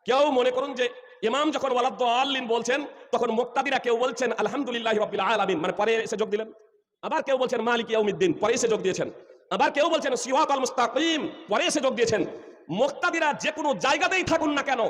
কেউ মনে করুন যে ইমাম যখন ওয়ালাদ-দাল্লিন বলছেন তখন মুক্তাদিরা কেউ বলছেন আলহামদুলিল্লাহি রাব্বিল আলামিন, মানে পরে এসে যোগ দিলেন। আবার কেউ বলছেন মালিকি ইয়াউমিদ্দিন, পরে এসে যোগ দিয়েছেন। আবার কেউ বলছেন সিরাতাল মুস্তাকিম, পরে এসে যোগ দিয়েছেন। মুক্তাদিরা যে কোনো জায়গাতেই থাকুন না কেন,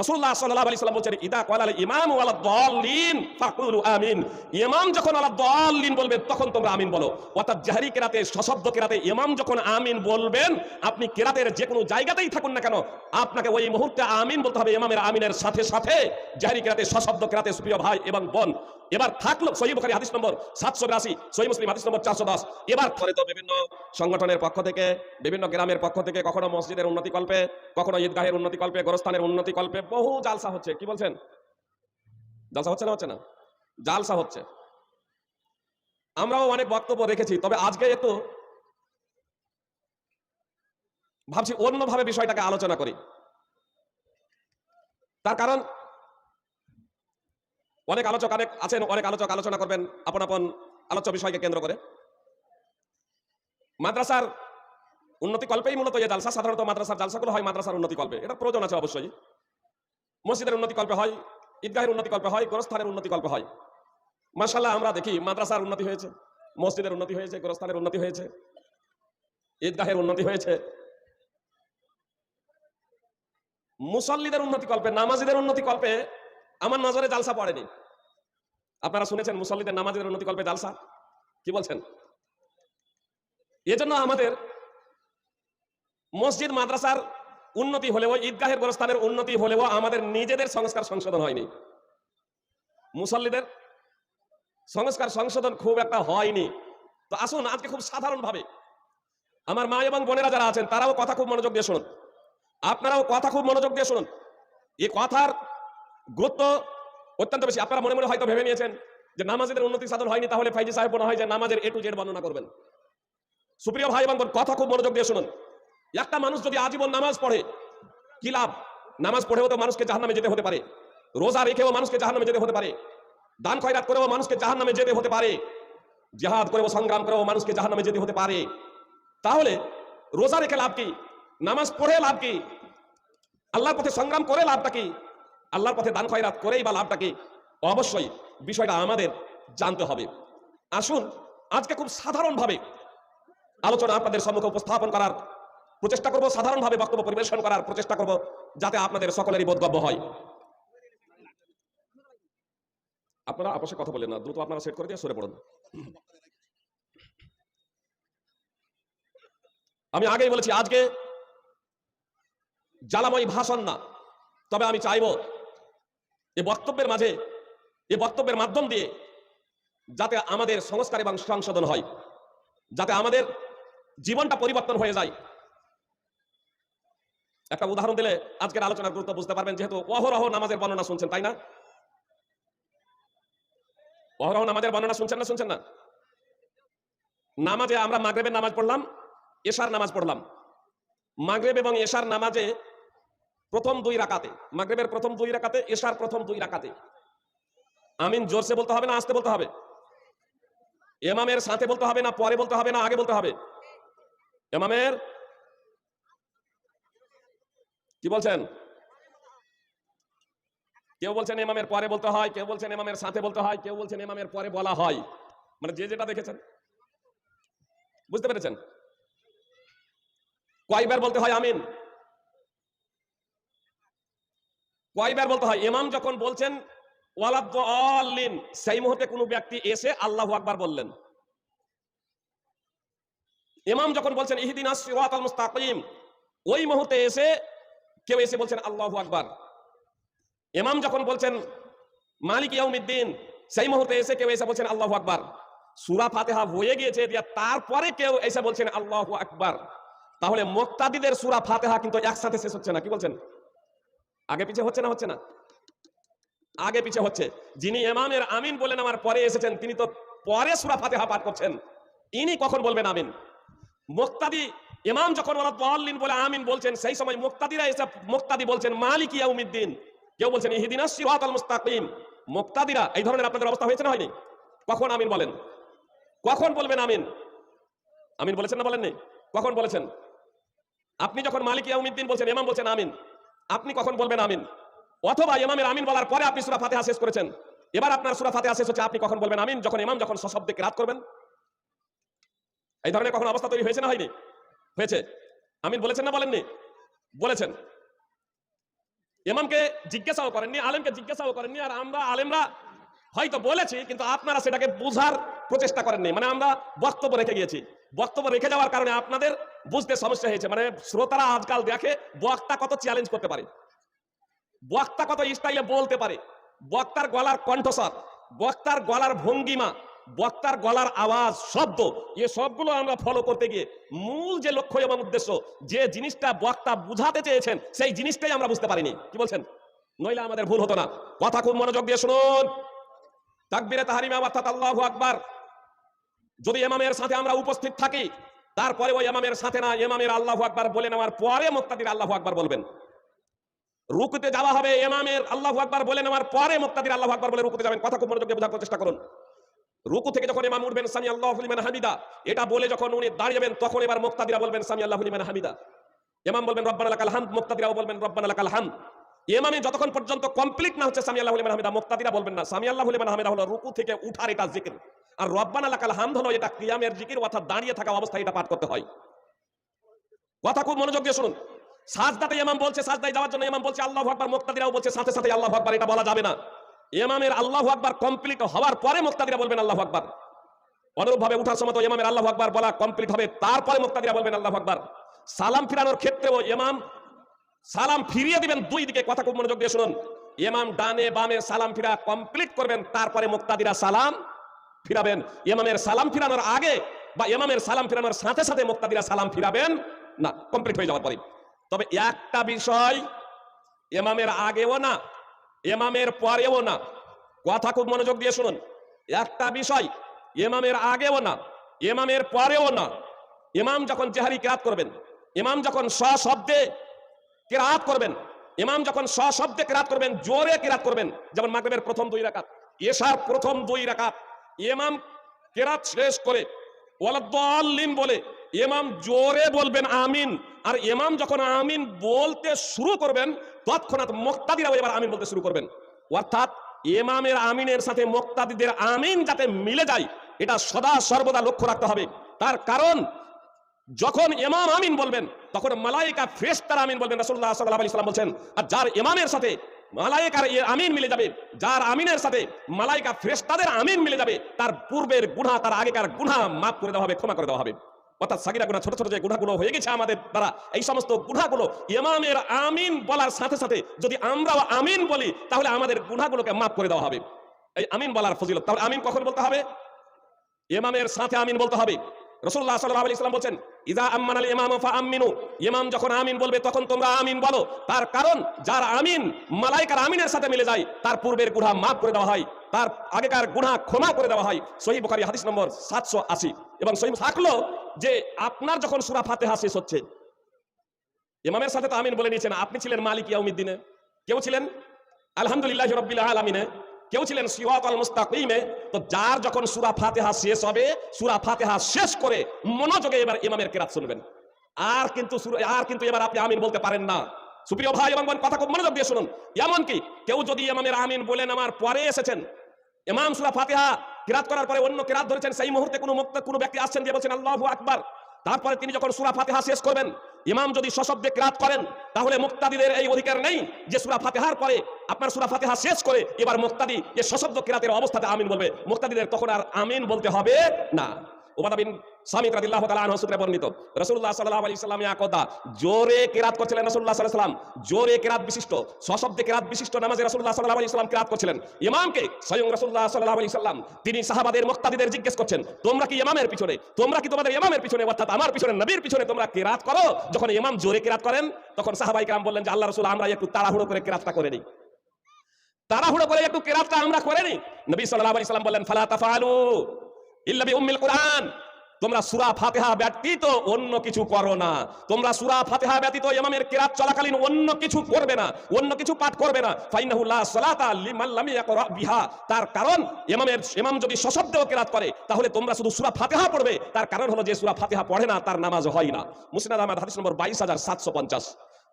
রাসূলুল্লাহ সাল্লাল্লাহু আলাইহি ওয়াসাল্লাম বলেন ইদা ক্বালাল ইমাম ওয়ালাদ-দাল্লিন ফাকুলু আমিন। ইমাম যখন ওয়ালাদ-দাল্লিন বলবে তখন তোমরা আমিন বলো। অর্থাৎ জাহরি কিরাতে, সশব্দ কিরাতে ইমাম যখন আমিন বলবেন, আপনি কিরাতের যে কোনো জায়গাতেই থাকুন না কেন, আপনাকে ওই মুহূর্তে আমিন বলতে হবে ইমামের আমিনের সাথে সাথে জাহরি কিরাতে, সশব্দ কিরাতে। সুপ্রিয় ভাই এবং বোন, এবার থাকলো সহিহ বুখারী হাদিস নম্বর 782, সহিহ মুসলিম হাদিস নম্বর 410। এবার পরে তো বিভিন্ন সংগঠনের পক্ষ থেকে, বিভিন্ন গ্রামের পক্ষ থেকে, কখনো মসজিদের উন্নতি কল্পে, কখনো ঈদগাহের উন্নতি কল্পে, গোরস্থানের উন্নতি কল্পে বহু জালসা হচ্ছে। কি বলছেন? জালসা হচ্ছে না? হচ্ছে না? জালসা হচ্ছে। আমরাও অনেক বক্তব্য রেখেছি, তবে আজকে একটু ভাবছি অন্যভাবে বিষয়টাকে আলোচনা করি। তার কারণ অনেক আলোচক আছেন, অনেক আলোচক আলোচনা করবেন আপন আপন আলোচ্য বিষয়কে কেন্দ্র করে। মাদ্রাসার উন্নতি কল্পেই মূলত এই জালসা। সাধারণত মাদ্রাসার জালসাগুলো হয় মাদ্রাসার উন্নতি কল্পে, এটা প্রয়োজন আছে অবশ্যই। মসজিদের উন্নতি কল্পে হয়, ঈদগাহের উন্নতি কল্পে হয়, গোরস্থানের উন্নতি কল্পে হয়। মাশাআল্লাহ আমরা দেখি মাদ্রাসার উন্নতি হয়েছে, মসজিদের উন্নতি হয়েছে, গোরস্থানের উন্নতি হয়েছে, ঈদগাহের উন্নতি হয়েছে। মুসল্লিদের উন্নতি কল্পে, নামাজীদের উন্নতি কল্পে আমার নজরে জালসা পড়েনি। আপনারা শুনেছেন মুসল্লিদের নামাজের উন্নতি কল্পে জালসা? কি বলছেন? এজন্য আমাদের মসজিদ মাদ্রাসার উন্নতি হলেও, ঈদগাহের গোরস্থানের উন্নতি হলেও আমাদের নিজেদের সংস্কার সংশোধন হয়নি। মুসল্লিদের সংস্কার সংশোধন খুব একটা হয়নি। তো আসুন আজকে খুব সাধারণভাবে আমার মা এবং বোনেরা যারা আছেন তারাও কথা খুব মনোযোগ দিয়ে শুনুন, আপনারাও কথা খুব মনোযোগ দিয়ে শুনুন। এই কথার গুরুত্ব অত্যন্ত বেশি। আপনারা মনে মনে হয়তো ভেবে নিয়েছেন যে নামাজের উন্নতি সাধন হয়নি, তাহলে ফাইজি সাহেব মনে হয় যে নামাজের A to Z বর্ণনা করবেন। সুপ্রিয় ভাই এবং বোন, কথা খুব মনোযোগ দিয়ে শুনুন। একটা মানুষ যদি আজীবন নামাজ পড়ে কি লাভ? নামাজ পড়েও তো মানুষকে জাহান্নামে যেতে হতে পারে, রোজা রেখেও মানুষকে জাহান্নামে যেতে হতে পারে, দান খয়রাত করেও মানুষকে জাহান্নামে যেতে হতে পারে, জিহাদ করেও সংগ্রাম করেও মানুষকে জাহান্নামে যেতে হতে পারে। তাহলে রোজা রেখে লাভ কি? নামাজ পড়ে লাভ কি? আল্লাহর পথে সংগ্রাম করে লাভটা কি? আল্লাহর পথে দান খয়রাত করেই বা লাভটা কি? অবশ্যই বিষয়টা আমাদের জানতে হবে। আসুন আজকে খুব সাধারণভাবে আলোচনা আপনাদের সম্মুখে উপস্থাপন করার প্রচেষ্টা করব, সাধারণভাবে বক্তব্য পরিবেশন করার প্রচেষ্টা করব, যাতে আপনাদের সকলেরই বোধগম্য হয়। আপনারা আপসে কথা বলেন না, দ্রুত আপনারা সেট করে দিয়ে সরে পড়ুন। আমি আগেই বলেছি আজকে জ্বালাময়ী ভাষণ না, তবে আমি চাইব এই বক্তব্যের মাঝে, এই বক্তব্যের মাধ্যম দিয়ে যাতে আমাদের সংস্কার এবং সংশোধন হয়, যাতে আমাদের জীবনটা পরিবর্তন হয়ে যায়। একটা উদাহরণ দিলে আজকের আলোচনার গুরুত্ব বুঝতে পারবেন। যেহেতু অহরহ নামাজের বর্ণনা শুনছেন, তাই না? অহরহ নামাজের বর্ণনা শুনছেন না? শুনছেন না? নামাজে আমরা মাগরিবের নামাজ পড়লাম, এশার নামাজ পড়লাম। মাগরিব এবং এশার নামাজে প্রথম 2 রাকাতে, মাগরিবের প্রথম 2 রাকাতে, এশার প্রথম 2 রাকাতে আমিন জোরসে বলতে হবে না আস্তে বলতে হবে? ইমামের সাথে বলতে হবে না পরে বলতে হবে না আগে বলতে হবে? ইমামের কি বলছেন? কেউ বলছেন ইমামের পরে বলতে হয়, কেউ বলছেন ইমামের সাথে বলতে হয়, কেউ বলছেন ইমামের পরে বলা হয়। মানে যে যেটা দেখেছেন। বুঝতে পেরেছেন? কয়বার বলতে হয় আমিন? কয়বার বলতে হয়? ইমাম যখন বলছেন ওয়ালাদ-দাল্লিন, সেই মুহূর্তে কোনো ব্যক্তি এসে আল্লাহু আকবার বললেন। ইমাম যখন বলছেন ইহদিনাস সিরাতাল মুস্তাকিম, ওই মুহূর্তে এসে কেউ এসে বলছেন আল্লাহু আকবার। ইমাম যখন বলছেন মালিক ইয়াউমিদ্দিন, সেই মুহূর্তে এসে কেউ এসে বলছেন আল্লাহু আকবার। সূরা ফাতিহা হয়ে গিয়েছে, তারপরে কেউ এসে বলছেন আল্লাহু আকবার। তাহলে মুক্তাদিদের সূরা ফাতিহা কিন্তু একসাথে শেষ হচ্ছে না। কি বলছেন? আগে পিছে হচ্ছে না? হচ্ছে না? আগে পিছে হচ্ছে। যিনি ইমামের আমিন বলেন আমার পরে এসেছেন, তিনি তো পরে সূরা ফাতিহা পাঠ করছেন, ইনি কখন বলবেন আমিন? মুক্তাদি ইমাম যখন ওয়ালাদ-দাল্লিন বলে আমিন বলছেন, সেই সময় মুক্তাদিরা এসে মুক্তাদি বলছেন মালিক ইয়াউমিদ্দিন, কেউ বলছেন ইহদিনাস সিরাতাল মুস্তাকিম। মুক্তাদিরা এই ধরনের আপনাদের অবস্থা হয়েছে না হয়নি? কখন আমিন বলেন? কখন বলবেন আমিন? আমিন বলেছেন না বলেননি? কখন বলেছেন? আপনি যখন মালিক ইয়াউমিদ্দিন বলছেন, ইমাম বলছেন আমিন, আপনি কখন বলবেন আমিন? অথবা ইমামের আমিন বলার পরে আপনি সূরা ফাতিহা শেষ করেছেন, এবার আপনার সূরা ফাতিহা শেষ হচ্ছে, আপনি কখন বলবেন আমিন? যখন ইমাম যখন সশব্দে কিরাত করবেন। এই ধরনের কখনো অবস্থা তৈরি হয়েছে না হয়নি? হয়েছে। আমিন বলেছেন না বলেননি? বলেছেন। ইমামকে জিজ্ঞাসাও করেননি, আলেমকে জিজ্ঞাসাও করেননি, আর আমরা আলেমরা হয়তো বলেছি কিন্তু আপনারা সেটাকে বোঝার প্রচেষ্টা করেননি। মানে আমরা বক্তব্য রেখে গিয়েছি, বক্তব্য রেখে যাওয়ার কারণে আপনাদের বুঝতে সমস্যা হয়েছে। মানে শ্রোতারা আজকাল দেখে বক্তা কত চ্যালেঞ্জ করতে পারে, বক্তা কত স্টাইলে বলতে পারে, বক্তার গলার কণ্ঠস্বর, বক্তার গলার ভঙ্গিমা, বক্তার গলার আওয়াজ, শব্দ, এই সবগুলো আমরা ফলো করতে গিয়ে মূল যে লক্ষ্য এবং উদ্দেশ্য, যে জিনিসটা বক্তা বুঝাতে চেয়েছেন, সেই জিনিসটাই আমরা বুঝতে পারিনি। কি বলছেন? নইলে আমাদের ভুল হতো না। কথা খুব মনোযোগ দিয়ে শুনুন। তাকবীরে তাহরিমা অর্থাৎ আল্লাহু আকবার যদি ইমামের সাথে আমরা উপস্থিত থাকি, তারপরে ওই ইমামের সাথে না, ইমামের আল্লাহু আকবার বলে নেওয়ার পরে মুক্তাদির আল্লাহু আকবার বলবেন। রুকুতে যাওয়া হবে, ইমামের আল্লাহু আকবার বলে নেওয়ার পরে মুক্তাদির আল্লাহু আকবার বলে রুকুতে যাবেন। কথা খুব মনোযোগ দিয়ে বোঝার চেষ্টা করুন। রুকু থেকে যখন ইমাম উঠবেন সামি আল্লাহু লিমান হামিদা, এটা বলে যখন উনি দাঁড়িয়েবেন, তখন এবার মুক্তাদিরা বলবেন সামি আল্লাহু লিমান হামিদা। ইমাম বলবেন রব্বানা লাকাল হামদ, মুক্তাদিরাও বলবেন রব্বানা লাকাল হামদ। ইমামে যতক্ষণ পর্যন্ত কমপ্লিট না হচ্ছে সামি আল্লাহু লিমান হামিদা, মুক্তাদিরা বলবেন না। সামি আল্লাহু লিমান হামিদা হলো রুকু থেকে উঠার এটা জিকির, আর রব্বানা লাকাল হামদ হলো এটা কিয়ামের জিকির, অর্থাৎ দাঁড়িয়ে থাকা অবস্থায় এটা পাঠ করতে হয়। কথা খুব মনোযোগ দিয়ে শুনুন। সাজদাতে ইমাম বলছে, সাজদায় যাওয়ার জন্য ইমাম বলছে আল্লাহু আকবার, মুক্তাদিরাও বলছে সাথে সাথে আল্লাহু আকবার, এটা বলা যাবে না। ইমামের আল্লাহু আকবার কমপ্লিট হওয়ার পরে মুক্তাদিরা বলবেন আল্লাহু আকবার। অনুরূপভাবে উঠার সময় তো ইমামের আল্লাহু আকবার বলা কমপ্লিট হবে, তারপরে মুক্তাদিরা বলবেন আল্লাহু আকবার। সালাম ফিরানোর ক্ষেত্রেও ইমাম সালাম ফিরিয়ে দিবেন দুই দিকে। কথা খুব মনোযোগ দিয়ে শুনুন। ইমাম ডানে বামে সালাম ফিরা কমপ্লিট করবেন, তারপরে মুক্তাদিরা সালাম ফিরাবেন। ইমামের সালাম ফিরানোর আগে বা ইমামের সালাম ফিরানোর সাথে সাথে মুক্তাদিরা সালাম ফিরাবেন না, কমপ্লিট হয়ে যাওয়ার পরে। তবে একটা বিষয়, ইমামের আগেও না, ইমামের পরেও না। কথা খুব মনোযোগ দিয়ে শুনুন। একটা বিষয়, ইমামের আগেও না, ইমামের পরেও না। ইমাম যখন জেহারি কিরাত করবেন, ইমাম যখন সশব্দে কিরাত করবেন, ইমাম যখন সশব্দে কিরাত করবেন, জোরে কিরাত করবেন, যেমন মাগরিবের প্রথম 2 রাকাত, এশার প্রথম 2 রাকাত, ইমাম কিরাত শেষ করে ওয়ালাদ-দাল্লিন বলে ইমাম জোরে বলবেন আমিন। আর ইমাম যখন আমিন বলতে শুরু করবেন, তৎক্ষণাৎ মুক্তাদিরাও এবার আমিন বলতে শুরু করবেন। অর্থাৎ ইমামের আমিনের সাথে মুক্তাদিদের আমিন যাতে মিলে যায়, এটা সদা সর্বদা লক্ষ্য রাখতে হবে। তার কারণ যখন ইমাম আমিন বলবেন, তখন মালায়েকা ফেরেশতারা আমিন বলবেন। রাসূলুল্লাহ সাল্লাল্লাহু আলাইহি ওয়াসাল্লাম বলেন, আর যার ইমামের সাথে মালায়েকার আমিন মিলে যাবে, যার আমিনের সাথে মালায়েকা ফেরেশতাদের আমিন মিলে যাবে, তার পূর্বের গুনাহ, তার আগেকার গুনাহ মাফ করে দেওয়া হবে, ক্ষমা করে দেওয়া হবে। অর্থাৎ সাগীরা গুনাহ, ছোট ছোট যে গুনাহগুলো হয়ে গেছে আমাদের দ্বারা, এই সমস্ত গুনাহগুলো ইমামের আমিন বলার সাথে সাথে যদি আমরাও আমিন বলি, তাহলে আমাদের গুনাহগুলোকে মাফ করে দেওয়া হবে। এই আমিন বলার ফজিলত। তাহলে আমিন কখন বলতে হবে? ইমামের সাথে আমিন বলতে হবে। রাসূলুল্লাহ সাল্লাল্লাহু আলাইহি ওয়াসাল্লাম বলেন, ইযা আম্মানাল ইমামু ফাআমিনু, ইমাম যখন আমিন বলবে তখন তোমরা আমিন বলো। তার কারণ যার আমিন মালায়েকার আমিনের সাথে মিলে যায়, তার পূর্বের গুনাহ মাফ করে দেওয়া হয়, তার আগেকার গুনাহ ক্ষমা করে দেওয়া হয়। সহিহ বুখারী হাদিস নম্বর 780। এবং সহিহ থাকলো যে আপনার যখন সূরা ফাতিহা শেষ হচ্ছে, ইমামের সাথে তো আমিন বলে নিয়েছেন। আপনি ছিলেন মালিক ইয়াউমিদ্দিনে, কেউ ছিলেন আলহামদুলিল্লাহি রাব্বিল আলামিনে, কেউ ছিলেন সিরাতাল মুস্তাকিমে। তো যার যখন সূরা ফাতিহা শেষ হবে, সূরা ফাতিহা শেষ করে মনোযোগে এবার ইমামের কিরাত শুনবেন। আর কিন্তু এবার আপনি আমিন বলতে পারেন না। সুপ্রিয় ভাই এবং বোন, কথা খুব মনোযোগ দিয়ে শুনুন। এমনকি কেউ যদি ইমামের আমিন বলে নামার পরে এসেছেন, ইমাম সূরা ফাতিহা কিরাত করার পরে অন্য কিরাত ধরেছেন, সেই মুহূর্তে কোনো ব্যক্তি আসছেন দিয়ে বলছেন আল্লাহু আকবার, তারপরে তিনি যখন সূরা ফাতিহা শেষ করবেন, ইমাম যদি সশব্দে কিরাত করেন, তাহলে মুক্তাদিদের এই অধিকার নেই যে সূরা ফাতিহার পরে আপনার সূরা ফাতিহা শেষ করে এবার মুক্তাদি যে সশব্দ কিরাতের অবস্থাতে আমিন বলবে, মুক্তাদিদের তখন আর আমিন বলতে হবে না। উবাদা বিন সামিত রাদিয়াল্লাহু তাআলা আনহু সূত্রে বর্ণিত, রাসূলুল্লাহ সাল্লাল্লাহু আলাইহি ওয়াসাল্লাম একদা জোরে কিরাত করছিলেন। রাসূলুল্লাহ সাল্লাল্লাহু আলাইহি ওয়াসাল্লাম জোরে কিরাত বিশিষ্ট, সশব্দে কিরাত বিশিষ্ট নামাজে রাসূলুল্লাহ সাল্লাল্লাহু আলাইহি ওয়াসাল্লাম কিরাত করছিলেন। ইমামকে স্বয়ং রাসূলুল্লাহ সাল্লাল্লাহু আলাইহি ওয়াসাল্লাম তিনি সাহাবাদের মুক্তাদিদের জিজ্ঞেস করছেন, তোমরা কি ইমামের পিছনে, তোমরা কি তোমাদের ইমামের পিছনে, অর্থাৎ আমার পিছনে, নবীর পিছনে তোমরা কিরাত করো? যখন ইমাম জোরে কিরাত করেন, তখন সাহাবায়ে কেরাম বললেন যে আল্লাহর রাসূল, আমরা একটু তাড়াহুড়ো করে কিরাতটা করে নিই, তাড়াহুড়ো করে একটু কিরাতটা আমরা করে নিই। নবী সাল্লাল্লাহু আলাইহি ওয়াসাল্লাম বললেন, ফালা তাফআলু ইল্লা বিউম্মিল কুরআন, তোমরা সূরা ফাতিহা ব্যতীত অন্য কিছু করো না। তোমরা সূরা ফাতিহা ব্যতীত ইমামের কিরাত চলাকালীন অন্য কিছু করবে না, অন্য কিছু পাঠ করবে না। ফাইন্নাহু লা সালাতা লিমান লাম ইয়াকরা বিহা, তার কারণ ইমাম যদি সশব্দেও কিরাত করে, তাহলে তোমরা শুধু সূরা ফাতিহা পড়বে। তার কারণ হলো যে সূরা ফাতিহা পড়ে না, তার নামাজ হয় না। মুসনাদ আহমদ হাদিস নম্বর 22750।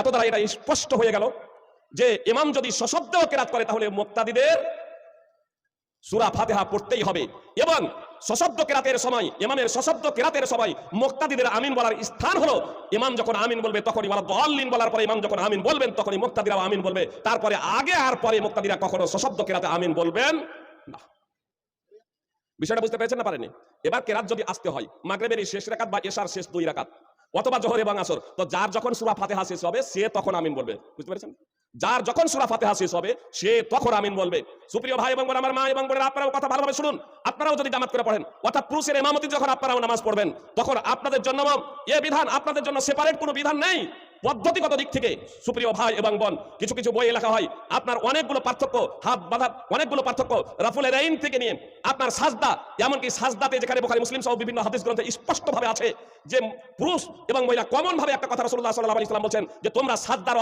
এত দ্বারা এটা স্পষ্ট হয়ে গেল যে ইমাম যদি সশব্দেও কেরাত করে তাহলে মুক্তাদিদের সূরা ফাতিহা পড়তেই হবে, এবং সশব্দ কেরাতের সময়, ইমামের সশব্দ কেরাতের সময় মুক্তাদিদের আমিন বলার স্থান হলো ইমাম যখন আমিন বলবে তখনই ওয়ালা দাল্লিন বলার পরে ইমাম যখন আমিন বলবেন তখনই মুক্তাদিরাও আমিন বলবে, তারপরে আগে আর পরে মুক্তাদিরা কখনো সশব্দ কেরাতে আমিন বলবেন না। বিষয়টা বুঝতে পেরেছেন না পারেনি? এবার কেরাত যদি আসতে হয় মাগরিবের শেষ রাকাত বা এশার শেষ 2 রাকাত অথবা জোহর এবং আসর, তো যার যখন সূরা ফাতিহা শেষ হবে সে তখন আমিন বলবে। বুঝতে পেরেছেন? যার যখন সূরা ফাতিহা শেষ হবে সে তখন আমিন বলবে। সুপ্রিয় ভাই এবং বোন, আমার মা এবং বোনেরা, আপনারাও কথা ভালোভাবে শুনুন। আপনারাও যদি জামাত করে পড়েন অর্থাৎ পুরুষের ইমামতি যখন আপনারাও নামাজ পড়বেন তখন আপনাদের জন্য এই বিধান, আপনাদের জন্য সেপারেট কোনো বিধান নেই। পদ্ধতিগত দিক থেকে সুপ্রিয় ভাই এবং বোন, কিছু কিছু বই লেখা হয় আপনার অনেকগুলো পার্থক্য, হাত বাঁধা অনেকগুলো পার্থক্য, রাফুলের আইন থেকে নিয়ে আপনার সাজদা, এমনকি সাজদাতে যেখানে বুখারী মুসলিম সহ বিভিন্ন হাদিস গ্রন্থে স্পষ্টভাবে আছে যে পুরুষ এবং মহিলা কমন ভাবে একটা কথা রাসূলুল্লাহ সাল্লাল্লাহু আলাইহি ওয়াসাল্লাম বলেন যে তোমরা সাজদার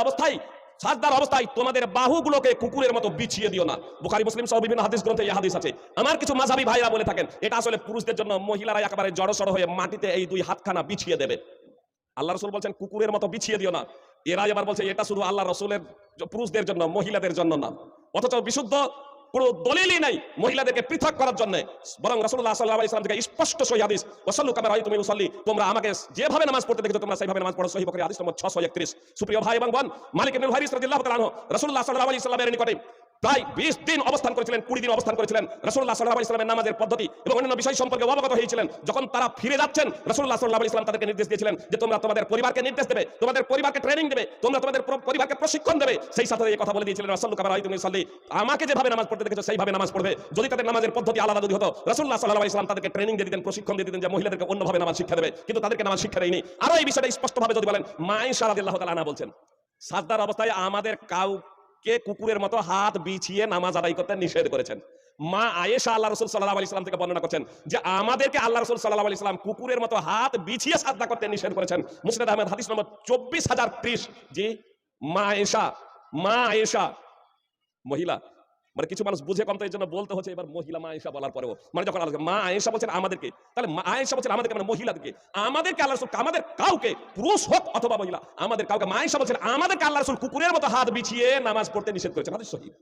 অবস্থায় তোমাদের বাহুগুলোকে কুকুরের মতো বিছিয়ে দিও না। বুখারী মুসলিম সহ বিভিন্ন হাদিস গ্রন্থে এই হাদিস আছে। আমার কিছু মাযহাবী ভাইরা বলে থাকেন এটা আসলে পুরুষদের জন্য, মহিলারা একেবারে জড়সড় হয়ে মাটিতে এই 2 হাতখানা বিছিয়ে দেবে। আল্লাহ রাসূল বলছেন কুকুরের মতো বিছিয়ে দিও না। এরা এবার বলছে এটা শুধু আল্লাহ রাসূলের পুরুষদের জন্য, মহিলাদের জন্য না। অথচ বিশুদ্ধ কোনো দলিলই নাই মহিলাদেরকে পৃথক করার জন্য, বরং রাসূলুল্লাহ সাল্লাল্লাহু আলাইহি ওয়াসাল্লাম থেকে স্পষ্ট সহিহ হাদিস, ওয়াসাল্লু কামা রাআইতুমুনি উসাল্লি, তোমরা আমাকে যেভাবে নামাজ পড়তে দেখেছো তোমরা সেইভাবে নামাজ পড়ো। সহিহ বুখারী হাদিস নম্বর 631। সুপ্রিয় ভাই এবং বোন, মালিক ইবনে হুয়াইরিস রাদিয়াল্লাহু তাআলা আনহু রাসূলুল্লাহ সাল্লাল্লাহু আলাইহি ওয়াসাল্লামের নিকটে প্রায় 20 দিন অবস্থান করেছিলেন, 20 দিন অবস্থান করেছিলেন। রাসূলুল্লাহ সাল্লাল্লাহু আলাইহি ওয়াসাল্লামের নামাজের পদ্ধতি এবং অন্যান্য বিষয় সম্পর্কে অবগত হয়েছিলেন। যখন তারা ফিরে যাচ্ছেন রাসূলুল্লাহ সাল্লাল্লাহু আলাইহি ওয়াসাল্লাম তাদেরকে নির্দেশ দিয়েছিলেন যে তোমরা তোমাদের পরিবারকে নির্দেশ দেবে, তোমাদের পরিবারকে ট্রেনিং দেবে, তোমরা তোমাদের পরিবারকে প্রশিক্ষণ দেবে। সেই সাথে এই কথা বলে দিয়েছিলেন রাসূলুল্লাহ কামা রাআইতুমুনি উসাল্লি, আমাকে যেভাবে নামাজ পড়তে দেখেছো সেইভাবে নামাজ পড়বে। যদি তাদের নামাজের পদ্ধতি আলাদা যদি হতো রাসূলুল্লাহ সাল্লাল্লাহু আলাইহি ওয়াসাল্লাম তাদেরকে ট্রেনিং দিয়ে দিতেন, প্রশিক্ষণ দিয়ে দিতেন যে মহিলাদেরকে অন্যভাবে নামাজ শিক্ষা দেবে, কিন্তু তাদেরকে নামাজ শিক্ষা দেয়নি। আরো এই বিষয়টা স্পষ্টভাবে যদি বলেন, মা আয়েশা রাদিয়াল্লাহু তাআলা আনহা বলছেন সাজদার অবস্থায় আমাদের কে কুকুরের মতো হাত বিছিয়ে নামাজ আদায় করতে নিষেধ করেছেন। মা আয়েশা আল্লাহ রাসূল সাল্লাল্লাহু আলাইহি ওয়াসাল্লাম থেকে বর্ণনা করছেন যে আমাদেরকে আল্লাহ রাসূল সাল্লাল্লাহু আলাইহি ওয়াসাল্লাম কুকুরের মতো হাত বিছিয়ে সাজদা করতে নিষেধ করেছেন। মুসনাদ আহমদ হাদিস নম্বর 24030। জি, মা আয়েশা মহিলা, মানে কিছু মানুষ বুঝে কম তো এই জন্য বলতে হচ্ছে এবার মহিলা মা আয়েশা বলার পরেও, মানে যখন মা আয়েশা বলছেন আমাদেরকে, তাহলে মা আয়েশা বলছেন আমাদেরকে, মানে মহিলাদেরকে, আমাদেরকে আল্লাহ রাসূল, আমাদের কাউকে, পুরুষ হোক অথবা মহিলা, আমাদের কাউকে, মা আয়েশা বলছেন আমাদেরকে আল্লাহ রাসূল কুকুরের মতো হাত বিছিয়ে নামাজ পড়তে নিষেধ করেছেন। হাদিস সহিহ।